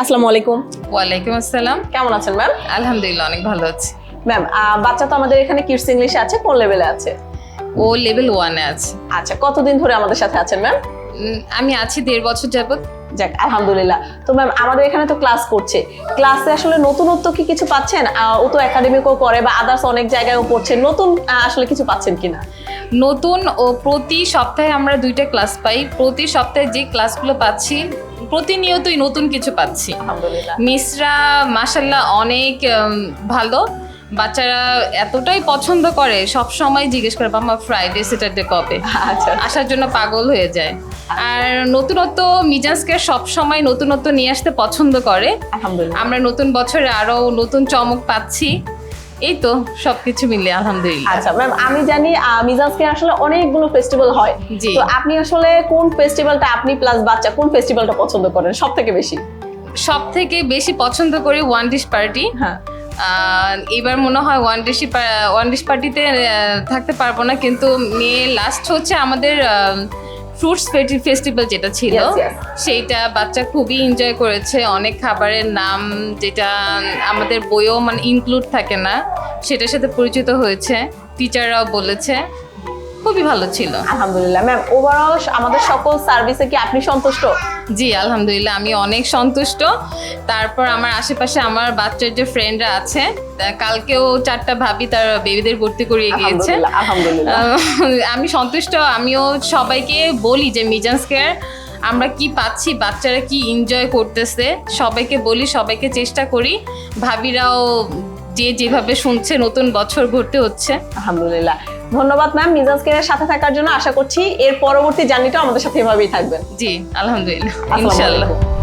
আসসালামু আলাইকুম। ওয়ালাইকুম আসসালাম। কেমন আছেন ম্যাম? আলহামদুলিল্লাহ অনেক ভালো আছি। ম্যাম, বাচ্চা তো আমাদের এখানে কিডস ইংলিশে আছে, কোন লেভেলে আছে? ও লেভেল 1 এ আছে। আচ্ছা, কতদিন ধরে আমাদের সাথে আছেন ম্যাম? আমি আছি 1.5 বছর যাবত। যাক, আলহামদুলিল্লাহ। তো ম্যাম, আমাদের এখানে তো ক্লাস করছে, ক্লাসে আসলে নতুনত্ব কি কিছু পাচ্ছেন? ও তো একাডেমিকও করে বা আদার্স অনেক জায়গায়ও পড়ছে, নতুন আসলে কিছু পাচ্ছেন কিনা? নতুন ও প্রতি সপ্তাহে আমরা 2টা ক্লাস পাই। প্রতি সপ্তাহে যে ক্লাসগুলো পাচ্ছি প্রতিনিয়তই নতুন কিছু পাচ্ছি। আলহামদুলিল্লাহ। মিসরা মাশাআল্লাহ অনেক ভালো। বাচ্চারা এতটাই পছন্দ করে, সব সময় জিজ্ঞেস করে মামা ফ্রাইডে স্যাটারডে কবে। আচ্ছা, আসার জন্য পাগল হয়ে যায়। আর নতুনত্ব মিজাজকে সব সময় নতুনত্ব নিয়ে আসতে পছন্দ করে। আলহামদুলিল্লাহ। আমরা নতুন বছরে আরো নতুন চমক পাচ্ছি। এই তো সবকিছু মিলে আলহামদুলিল্লাহ। আচ্ছা ম্যাম, আমি জানি মিজাজকে আসলে অনেকগুলো ফেস্টিভ্যাল হয়, জি। তো আপনি আসলে কোন ফেস্টিভ্যালটা, আপনি প্লাস বাচ্চা কোন ফেস্টিভ্যালটা পছন্দ করেন সব থেকে বেশি? সব থেকে বেশি পছন্দ করি ওয়ান ডিশ পার্টি। হ্যাঁ, এবার মনে হয় ওয়ান ডিশ পার্টিতে থাকতে পারবো না, কিন্তু মেয়ে লাস্ট হচ্ছে আমাদের ফ্রুটস ফেস্টিভ্যাল যেটা ছিল। Yes, yes. সেইটা বাচ্চা খুবই এনজয় করেছে। অনেক খাবারের নাম যেটা আমাদের বইয়েও মানে ইনক্লুড থাকে না, সেটার সাথে পরিচিত হয়েছে। টিচাররাও বলেছে খুবই ভালো ছিল। আলহামদুলিল্লাহ। ম্যাম, ওভারঅল আমাদের সকল সার্ভিসে কি আপনি সন্তুষ্ট? জি আলহামদুলিল্লাহ, আমি অনেক সন্তুষ্ট। তারপর আমার আশেপাশে আমার বাচ্চার যে ফ্রেন্ডরা আছে, কালকেও 4টা ভাবি তার বেবিদের ভর্তি করিয়ে গিয়েছে। আলহামদুলিল্লাহ, আলহামদুলিল্লাহ। আমি সন্তুষ্ট। আমিও সবাইকে বলি যে মিজান্স কেয়ার আমরা কি পাচ্ছি, বাচ্চারা কি এনজয় করতেছে, সবাইকে বলি, সবাইকে চেষ্টা করি। ভাবিরাও যেভাবে শুনছে, নতুন বছর ঘুরতে হচ্ছে। আলহামদুলিল্লাহ, ধন্যবাদ ম্যাম মিজাজ কেয়ারের সাথে থাকার জন্য। আশা করছি এর পরবর্তী জার্নিটাও আমাদের সাথে এভাবেই থাকবেন। জি আলহামদুলিল্লাহ, আসসালামু ইনশাআল্লাহ। আলাইকুম।